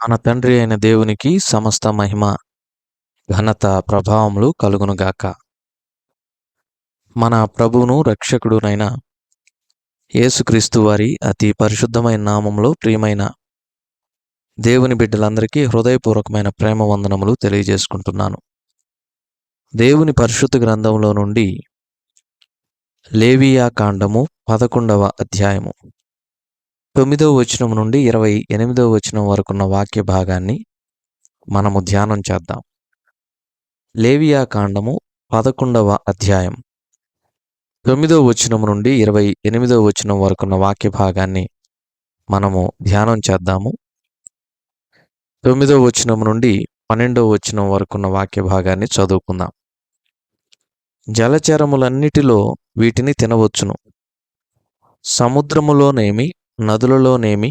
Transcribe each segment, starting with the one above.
మన తండ్రి అయిన దేవునికి సమస్త మహిమ, ఘనత, ప్రభావములు కలుగునుగాక. మన ప్రభువును రక్షకుడునైన యేసుక్రీస్తు వారి అతి పరిశుద్ధమైన నామములో ప్రియమైన దేవుని బిడ్డలందరికీ హృదయపూర్వకమైన ప్రేమ వందనములు తెలియజేసుకుంటున్నాను. దేవుని పరిశుద్ధ గ్రంథంలో నుండి లేవియా కాండము 11వ అధ్యాయము 9వ వచనం నుండి 28వ వచనం వరకున్న వాక్య భాగాన్ని మనము ధ్యానం చేద్దాం. లేవియా కాండము 11వ అధ్యాయం 9వ వచనం నుండి 28వ వచనం వరకున్న వాక్య భాగాన్ని మనము ధ్యానం చేద్దాము. 9వ వచనం నుండి 12వ వచనం వరకున్న వాక్య భాగాన్ని చదువుకుందాం. జలచరములన్నిటిలో వీటిని తినవచ్చును. సముద్రములోనేమి, నదులలోనేమి,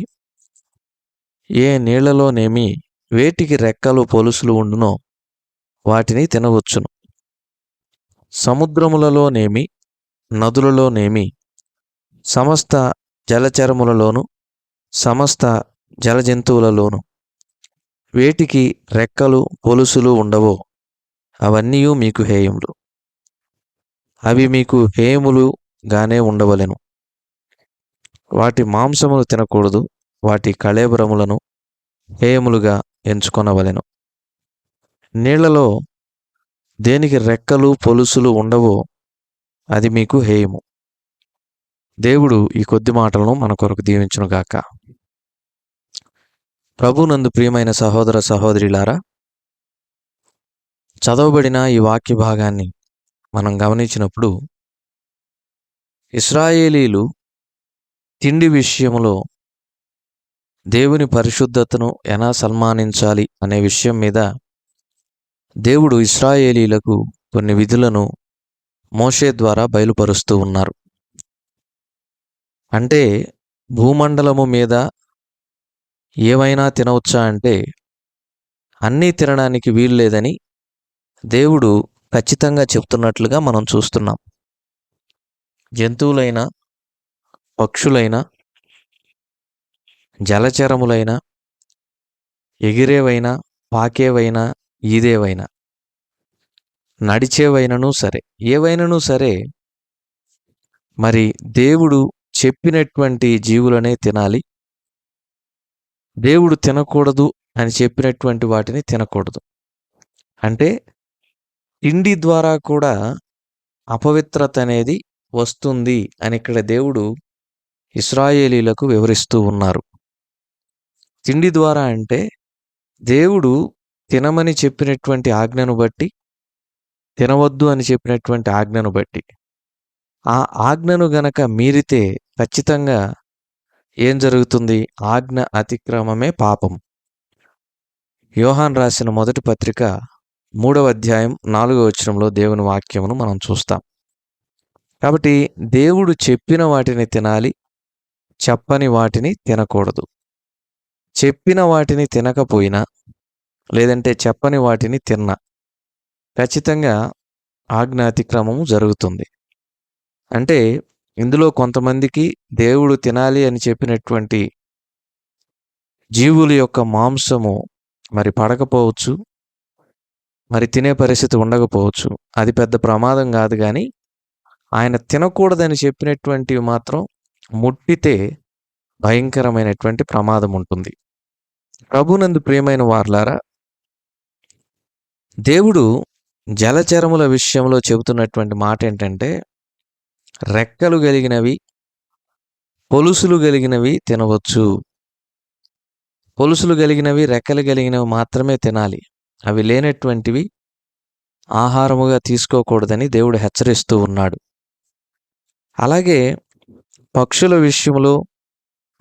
ఏ నీళ్లలోనేమి వేటికి రెక్కలు పొలుసులు ఉండునో వాటిని తినవచ్చును. సముద్రములలోనేమి, నదులలోనేమి, సమస్త జలచరములలోను, సమస్త జలజంతువులలోను వేటికి రెక్కలు పొలుసులు ఉండవో అవన్నీ మీకు హేయములు. అవి మీకు హేయములుగానే ఉండవలెను. వాటి మాంసములు తినకూడదు. వాటి కళేబరములను హేయములుగా ఎంచుకొనవలెను. నీళ్లలో దేనికి రెక్కలు పొలుసులు ఉండవో అది మీకు హేయము. దేవుడు ఈ కొద్ది మాటలను మన కొరకు దీవించునుగాక. ప్రభునందు ప్రియమైన సహోదర సహోదరులారా, చదవబడిన ఈ వాక్య భాగాన్ని మనం గమనించినప్పుడు ఇశ్రాయేలీలు తిండి విషయంలో దేవుని పరిశుద్ధతను ఎలా సన్మానించాలి అనే విషయం మీద దేవుడు ఇశ్రాయేలీలకు కొన్ని విధులను మోషే ద్వారా బయలుపరుస్తూ ఉన్నారు. అంటే భూమండలము మీద ఏవైనా తినవచ్చా అంటే అన్నీ తినడానికి వీలు లేదని దేవుడు ఖచ్చితంగా చెప్తున్నట్లుగా మనం చూస్తున్నాం. జంతువులైనా, పక్షులైనా, జలచరములైనా, ఎగిరేవైనా, పాకేవైనా, ఈదేవైనా, నడిచేవైనను సరే, ఏవైనను సరే మరి దేవుడు చెప్పినటువంటి జీవులనే తినాలి. దేవుడు తినకూడదు అని చెప్పినటువంటి వాటిని తినకూడదు. అంటే తిండి ద్వారా కూడా అపవిత్రత అనేది వస్తుంది అని ఇక్కడ దేవుడు ఇశ్రాయేలీలకు వివరిస్తూ ఉన్నారు. తిండి ద్వారా అంటే దేవుడు తినమని చెప్పినటువంటి ఆజ్ఞను బట్టి, తినవద్దు అని చెప్పినటువంటి ఆజ్ఞను బట్టి, ఆ ఆజ్ఞను గనక మీరితే ఖచ్చితంగా ఏం జరుగుతుంది? ఆజ్ఞ అతిక్రమమే పాపం. యోహాను రాసిన మొదటి పత్రిక 3వ అధ్యాయం 4వ వచనంలో దేవుని వాక్యమును మనం చూస్తాం. కాబట్టి దేవుడు చెప్పిన వాటిని తినాలి, చెప్పని వాటిని తినకూడదు. చెప్పిన వాటిని తినకపోయినా, లేదంటే చెప్పని వాటిని తిన్నా ఖచ్చితంగా ఆజ్ఞ అతిక్రమము జరుగుతుంది. అంటే ఇందులో కొంతమందికి దేవుడు తినాలి అని చెప్పినటువంటి జీవుల యొక్క మాంసము మరి పడకపోవచ్చు, మరి తినే పరిస్థితి ఉండకపోవచ్చు. అది పెద్ద ప్రమాదం కాదు. కానీ ఆయన తినకూడదని చెప్పినటువంటివి మాత్రం ముట్టితే భయంకరమైనటువంటి ప్రమాదం ఉంటుంది. ప్రభునందు ప్రియమైన వారలారా, దేవుడు జలచరముల విషయంలో చెబుతున్నటువంటి మాట ఏంటంటే రెక్కలు కలిగినవి, పొలుసులు కలిగినవి తినవచ్చు. పొలుసులు కలిగినవి, రెక్కలు కలిగినవి మాత్రమే తినాలి. అవి లేనటువంటివి ఆహారముగా తీసుకోకూడదని దేవుడు హెచ్చరిస్తూ ఉన్నాడు. అలాగే పక్షుల విషయంలో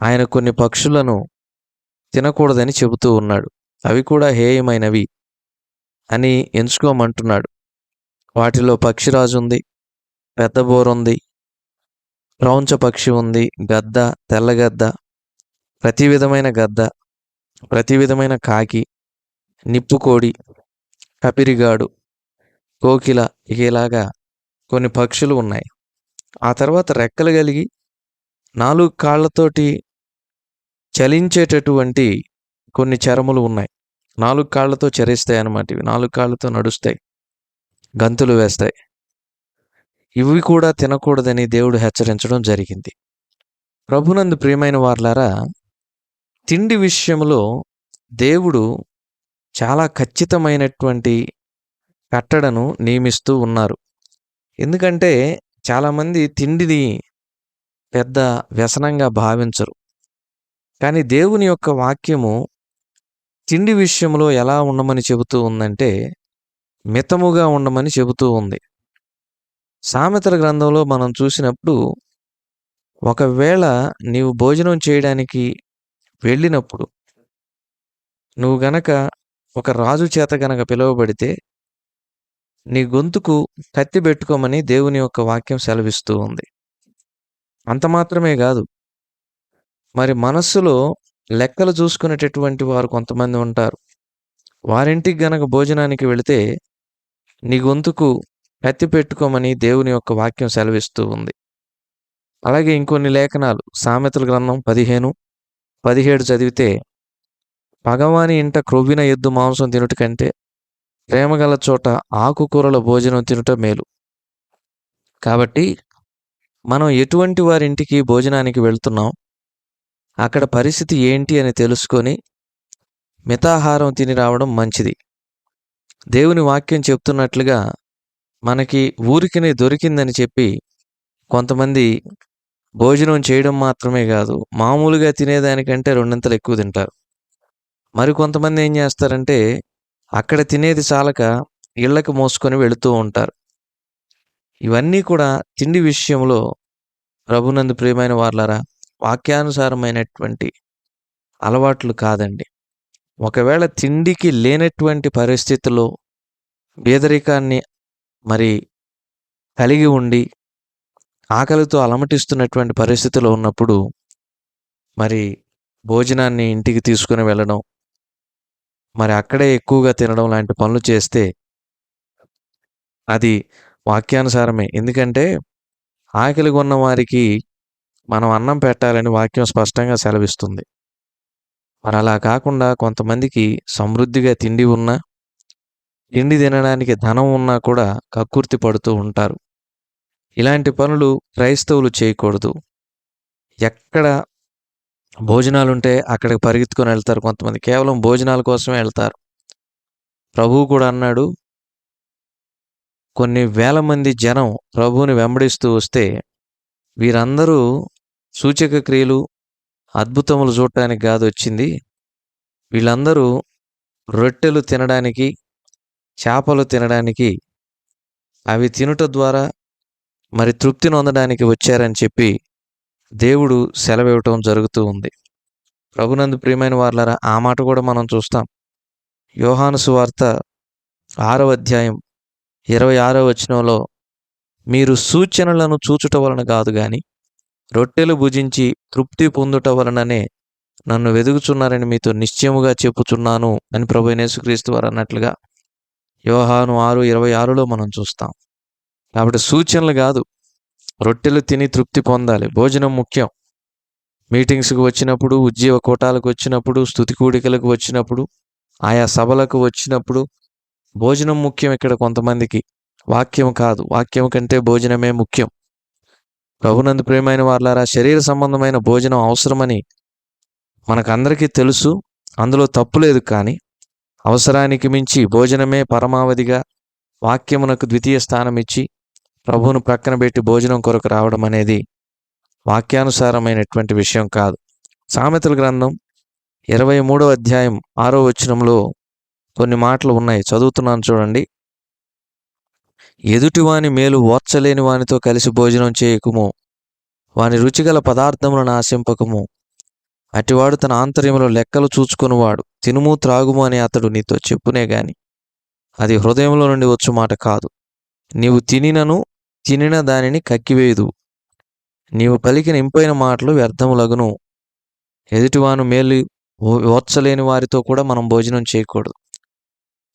ఆయన కొన్ని పక్షులను తినకూడదని చెబుతూ ఉన్నాడు. అవి కూడా హేయమైనవి అని ఎంచుకోమంటున్నాడు. వాటిలో పక్షిరాజు ఉంది, పెద్ద బోరుంది, క్రౌంచ పక్షి ఉంది, గద్ద, తెల్లగద్ద, ప్రతి విధమైన గద్ద, ప్రతి విధమైన కాకి, నిప్పుకోడి, కపిరిగాడు, కోకిల, ఇలాగా కొన్ని పక్షులు ఉన్నాయి. ఆ తర్వాత రెక్కలు కలిగి 4 కాళ్ళతోటి చలించేటటువంటి కొన్ని చరములు ఉన్నాయి. 4 కాళ్ళతో చరిస్తాయి అన్నమాట. ఇవి 4 కాళ్ళతో నడుస్తాయి, గంతులు వేస్తాయి. ఇవి కూడా తినకూడదని దేవుడు హెచ్చరించడం జరిగింది. ప్రభునందు ప్రియమైన వారలారా, తిండి విషయంలో దేవుడు చాలా ఖచ్చితమైనటువంటి కట్టడను నియమిస్తూ ఉన్నారు. ఎందుకంటే చాలామంది తిండిని పెద్ద వ్యసనంగా భావించరు. కానీ దేవుని యొక్క వాక్యము తిండి విషయంలో ఎలా ఉండమని చెబుతూ ఉందంటే, మితముగా ఉండమని చెబుతూ ఉంది. సామెతల గ్రంథంలో మనం చూసినప్పుడు, ఒకవేళ నీవు భోజనం చేయడానికి వెళ్ళినప్పుడు నువ్వు గనక ఒక రాజు చేత గనక పిలువబడితే నీ గొంతుకు కత్తి పెట్టుకోమని దేవుని యొక్క వాక్యం సెలవిస్తూ ఉంది. అంత మాత్రమే కాదు, మరి మనస్సులో లెక్కలు చూసుకునేటటువంటి వారు కొంతమంది ఉంటారు. వారింటికి గనక భోజనానికి వెళితే నీ గొంతుకు కత్తి పెట్టుకోమని దేవుని యొక్క వాక్యం సెలవిస్తూ ఉంది. అలాగే ఇంకొన్ని లేఖనాలు, సామెతల గ్రంథం 15:17 చదివితే, పగవాని ఇంట క్రొవ్విన ఎద్దు మాంసం తినుట కంటే ప్రేమగల చోట ఆకుకూరల భోజనం తినుట మేలు. కాబట్టి మనం ఎటువంటి వారింటికి భోజనానికి వెళ్తున్నాం, అక్కడ పరిస్థితి ఏంటి అని తెలుసుకొని మితాహారం తిని రావడం మంచిది. దేవుని వాక్యం చెప్తున్నట్లుగా మనకి ఊరికినే దొరికిందని చెప్పి కొంతమంది భోజనం చేయడం మాత్రమే కాదు, మామూలుగా తినేదానికంటే రెండింతలు ఎక్కువ తింటారు. మరి కొంతమంది ఏం చేస్తారంటే, అక్కడ తినేది చాలక ఇళ్ళకి మోసుకొని వెళుతూ ఉంటారు. ఇవన్నీ కూడా తిండి విషయంలో ప్రభునందు ప్రియమైన వారలారా, వాక్యానుసారమైనటువంటి అలవాట్లు కాదండి. ఒకవేళ తిండికి లేనటువంటి పరిస్థితుల్లో పేదరికాన్ని మరి కలిగి ఉండి ఆకలితో అలమటిస్తున్నటువంటి పరిస్థితిలో ఉన్నప్పుడు మరి భోజనాన్ని ఇంటికి తీసుకుని వెళ్ళడం, మరి అక్కడే ఎక్కువగా తినడం లాంటి పనులు చేస్తే అది వాక్యానుసారమే. ఎందుకంటే ఆకలిగా ఉన్న వారికి మనం అన్నం పెట్టాలని వాక్యం స్పష్టంగా సెలవిస్తుంది. మరి అలా కాకుండా కొంతమందికి సమృద్ధిగా తిండి ఉన్నా, తిండి తినడానికి ధనం ఉన్నా కూడా కక్కుర్తి పడుతూ ఉంటారు. ఇలాంటి పనులు క్రైస్తవులు చేయకూడదు. ఎక్కడ భోజనాలుంటే అక్కడికి పరిగెత్తుకొని వెళ్తారు కొంతమంది. కేవలం భోజనాల కోసమే వెళ్తారు. ప్రభువు కూడా అన్నాడు, కొన్ని వేల మంది జనం ప్రభువుని వెంబడిస్తూ వస్తే వీరందరూ సూచక క్రియలు, అద్భుతములు చూడటానికి కాదు వచ్చింది, వీళ్ళందరూ రొట్టెలు తినడానికి, చేపలు తినడానికి, అవి తినుట ద్వారా మరి తృప్తి నొందడానికి వచ్చారని చెప్పి దేవుడు సెలవివ్వటం జరుగుతూ ఉంది. ప్రభునందు ప్రియమైన వారలారా, ఆ మాట కూడా మనం చూస్తాం. యోహాను సువార్త 6వ అధ్యాయం 26వ వచనంలో, మీరు సూచనలను చూచుట వలన కాదు గాని రొట్టెలు భుజించి తృప్తి పొందుట వలననే నన్ను వెదుగుచున్నారని మీతో నిశ్చయముగా చెప్పుచున్నాను అని ప్రభువైన యేసుక్రీస్తు వారు అన్నట్లుగా యోహాను 6:26లో మనం చూస్తాం. కాబట్టి సూచనలు కాదు, రొట్టెలు తిని తృప్తి పొందాలి. భోజనం ముఖ్యం. మీటింగ్స్కి వచ్చినప్పుడు, ఉద్యోగ కూటాలకు వచ్చినప్పుడు, స్తుతి కూడికలకు వచ్చినప్పుడు, ఆయా సభలకు వచ్చినప్పుడు భోజనం ముఖ్యం. ఇక్కడ కొంతమందికి వాక్యం కాదు, వాక్యం కంటే భోజనమే ముఖ్యం. ప్రభునందు ప్రియమైన వారలారా, శరీర సంబంధమైన భోజనం అవసరమని మనకందరికీ తెలుసు, అందులో తప్పు లేదు. కానీ అవసరానికి మించి భోజనమే పరమావధిగా వాక్యమునకు ద్వితీయ స్థానం ఇచ్చి ప్రభువును ప్రక్కన పెట్టి భోజనం కొరకు రావడం అనేది వాక్యానుసారమైనటువంటి విషయం కాదు. సామెతల గ్రంథం 23వ అధ్యాయం 6వ వచనంలో కొన్ని మాటలు ఉన్నాయి, చదువుతున్నాను చూడండి. ఎదుటివాని మేలు ఓర్చలేని వానితో కలిసి భోజనం చేయకుము, వాని రుచిగల పదార్థములను ఆశింపకము. అటివాడు తన ఆంతర్యములో లెక్కలు చూచుకునివాడు. తినుము త్రాగుము అని అతడు నీతో చెప్పునే గాని అది హృదయంలో నుండి వచ్చు మాట కాదు. నీవు తినిన దానిని కక్కివేయదు. నీవు పలికిన ఇంపైన మాటలు వ్యర్థములగును. ఎదుటివాను మేలు ఓర్చలేని వారితో కూడా మనం భోజనం చేయకూడదు.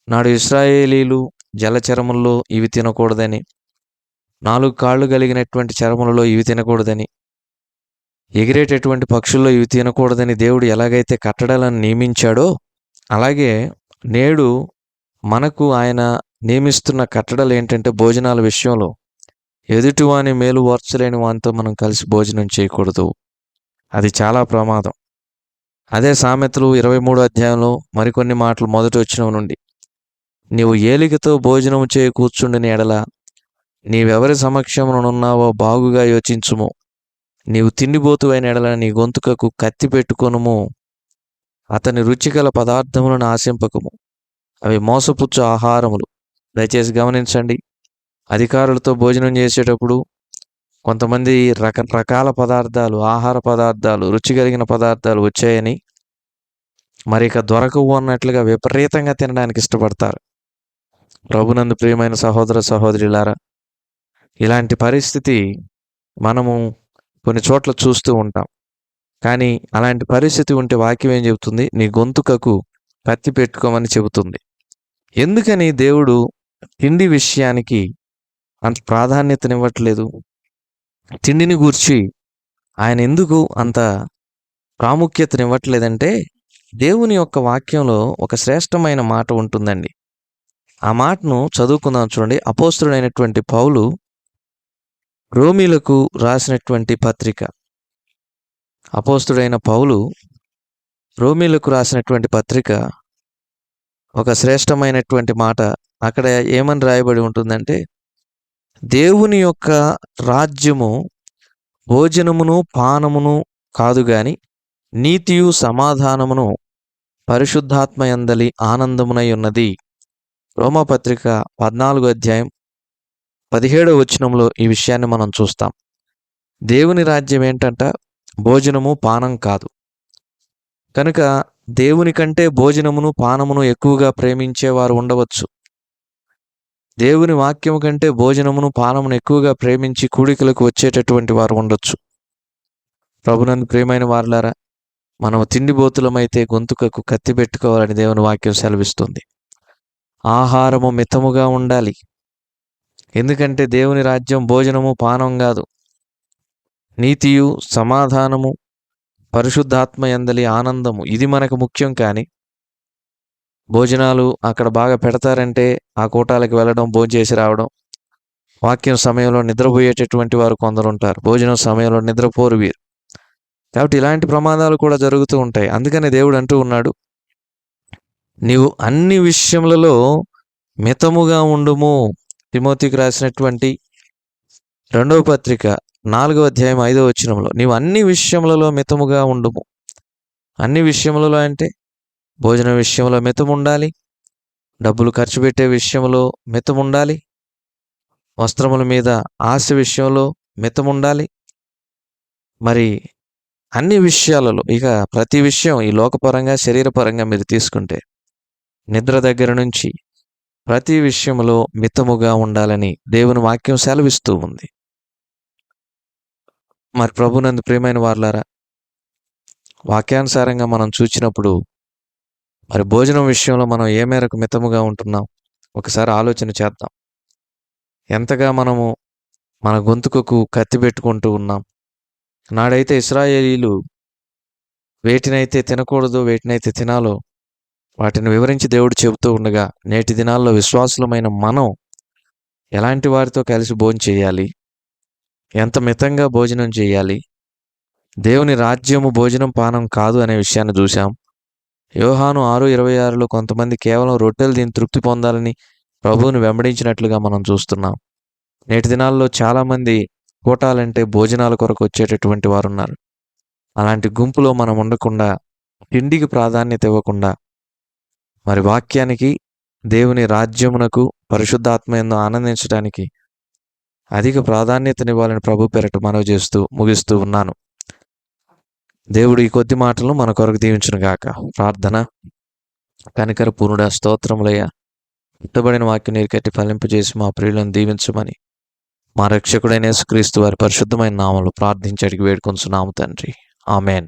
నాడు ఇశ్రాయేలీలు జలచరముల్లో ఇవి తినకూడదని, 4 కాళ్ళు కలిగినటువంటి చరములలో ఇవి తినకూడదని, ఎగిరేటటువంటి పక్షుల్లో ఇవి తినకూడదని దేవుడు ఎలాగైతే కట్టడాలను నియమించాడో, అలాగే నేడు మనకు ఆయన నియమిస్తున్న కట్టడలు ఏంటంటే భోజనాల విషయంలో ఎదుటివాని మేలు ఓర్చలేని వానితో మనం కలిసి భోజనం చేయకూడదు. అది చాలా ప్రమాదం. అదే సామెతలు 23 అధ్యాయంలో మరికొన్ని మాటలు మొదటి వచనం నుండి, నీవు ఏలికతో భోజనం చేయ కూర్చుండిన ఎడల నీవెవరి సమక్షమునున్నావో బాగుగా యోచించుము. నీవు తిండిబోతువైన ఎడల నీ గొంతుకకు కత్తి పెట్టుకొనుము. అతని రుచిగల పదార్థములను ఆశింపకము, అవి మోసపుచ్చు ఆహారములు. దయచేసి గమనించండి, అధికారులతో భోజనం చేసేటప్పుడు కొంతమంది రకరకాల పదార్థాలు, ఆహార పదార్థాలు, రుచి కలిగిన పదార్థాలు వచ్చాయని మరి ఇక దొరకవు అన్నట్లుగా విపరీతంగా తినడానికి ఇష్టపడతారు. ప్రభునందు ప్రియమైన సహోదర సహోదరులారా, ఇలాంటి పరిస్థితి మనము కొన్ని చోట్ల చూస్తూ ఉంటాం. కానీ అలాంటి పరిస్థితి ఉంటే వాక్యం ఏం చెబుతుంది? నీ గొంతుకకు కత్తి పెట్టుకోమని చెబుతుంది. ఎందుకని దేవుడు తిండి విషయానికి అంత ప్రాధాన్యతనివ్వట్లేదు? తిండిని గూర్చి ఆయన ఎందుకు అంత ప్రాముఖ్యతనివ్వట్లేదంటే, దేవుని యొక్క వాక్యంలో ఒక శ్రేష్టమైన మాట ఉంటుందండి. ఆ మాటను చదువుకుందాం చూడండి. అపోస్తలుడైనటువంటి పౌలు రోమీలకు రాసినటువంటి పత్రిక. అపోస్తలుడైన పౌలు రోమీలకు రాసినటువంటి పత్రిక, ఒక శ్రేష్టమైనటువంటి మాట అక్కడ ఏమని రాయబడి ఉంటుందంటే, దేవుని యొక్క రాజ్యము భోజనమును పానమును కాదు గాని నీతియు సమాధానమును పరిశుద్ధాత్మయందలి ఆనందమునై ఉన్నది. రోమాపత్రిక 14 అధ్యాయం 17వ వచనంలో ఈ విషయాన్ని మనం చూస్తాం. దేవుని రాజ్యం ఏంటంట? భోజనము పానం కాదు. కనుక దేవుని కంటే భోజనమును పానమును ఎక్కువగా ప్రేమించేవారు ఉండవచ్చు. దేవుని వాక్యము కంటే భోజనమును పానమును ఎక్కువగా ప్రేమించి కూడికలకు వచ్చేటటువంటి వారు ఉండొచ్చు. ప్రభునందు ప్రియమైన వారులారా, మనం తిండిబోతులమైతే గొంతుకకు కత్తి పెట్టుకోవాలని దేవుని వాక్యం సెలవిస్తుంది. ఆహారము మితముగా ఉండాలి. ఎందుకంటే దేవుని రాజ్యం భోజనము పానం కాదు, నీతియు సమాధానము పరిశుద్ధాత్మ యందలి ఆనందము, ఇది మనకు ముఖ్యం. కానీ భోజనాలు అక్కడ బాగా పెడతారంటే ఆ కూటాలకు వెళ్ళడం, భోంచేసి రావడం. వాక్యం సమయంలో నిద్రపోయేటటువంటి వారు కొందరు ఉంటారు, భోజనం సమయంలో నిద్రపోరు వీరు. కాబట్టి ఇలాంటి ప్రమాదాలు కూడా జరుగుతూ ఉంటాయి. అందుకనే దేవుడు అంటూ ఉన్నాడు, నీవు అన్ని విషయములలో మితముగా ఉండుము. తిమోతికి రాసినటువంటి 2వ పత్రిక 4వ అధ్యాయం 5వ వచనంలో, నీవు అన్ని విషయములలో మితముగా ఉండుము. అన్ని విషయములలో అంటే భోజన విషయంలో మితము ఉండాలి, డబ్బులు ఖర్చు పెట్టే విషయంలో మితము ఉండాలి, వస్త్రముల మీద ఆశ విషయంలో మితము ఉండాలి. మరి అన్ని విషయాలలో, ఇక ప్రతి విషయం ఈ లోకపరంగా శరీరపరంగా మీరు తీసుకుంటే నిద్ర దగ్గర నుంచి ప్రతి విషయంలో మితముగా ఉండాలని దేవుని వాక్యం సెలవిస్తూ ఉంది. మరి ప్రభునందు ప్రియమైన వారులారా, వాక్యానుసారంగా మనం చూచినప్పుడు మరి భోజనం విషయంలో మనం ఏ మేరకు మితముగా ఉంటున్నాం ఒకసారి ఆలోచన చేద్దాం. ఎంతగా మనము మన గొంతుకకు కత్తి పెట్టుకుంటూ ఉన్నాం. నాడైతే ఇశ్రాయేలీలు వేటినైతే తినకూడదో, వేటినైతే తినాలో వాటిని వివరించి దేవుడు చెబుతూ ఉండగా, నేటి దినాల్లో విశ్వాసులమైన మనం ఎలాంటి వారితో కలిసి భోజనం చేయాలి, ఎంత మితంగా భోజనం చేయాలి, దేవుని రాజ్యము భోజనం పానం కాదు అనే విషయాన్ని చూసాం. యోహాను 6:26లో కొంతమంది కేవలం రొట్టెలు తిని తృప్తి పొందాలని ప్రభువుని వెంబడించినట్లుగా మనం చూస్తున్నాం. నేటి దినాల్లో చాలామంది కూటాలంటే భోజనాల కొరకు వచ్చేటటువంటి వారు ఉన్నారు. అలాంటి గుంపులో మనం ఉండకుండా, తిండికి ప్రాధాన్యత ఇవ్వకుండా, మరి వాక్యానికి, దేవుని రాజ్యమునకు, పరిశుద్ధాత్మయందు ఆనందించడానికి అధిక ప్రాధాన్యతనివ్వాలని ప్రభు పేరట మనవి చేస్తూ ముగిస్తూ ఉన్నాను. దేవుడు ఈ కొద్ది మాటలను మన కొరకు దీవించును గాక. ప్రార్థన. కనికర పూర్ణుడా, స్తోత్రములయ్యా, పుట్టబడిన వాక్యం నీరు కట్టి ఫలింపజేసి మా ప్రియులను దీవించమని మా రక్షకుడైన యేసుక్రీస్తు వారి పరిశుద్ధమైన నామములో ప్రార్థించి అడిగి వేడుకొంచున్నాము తండ్రి. ఆమెన్.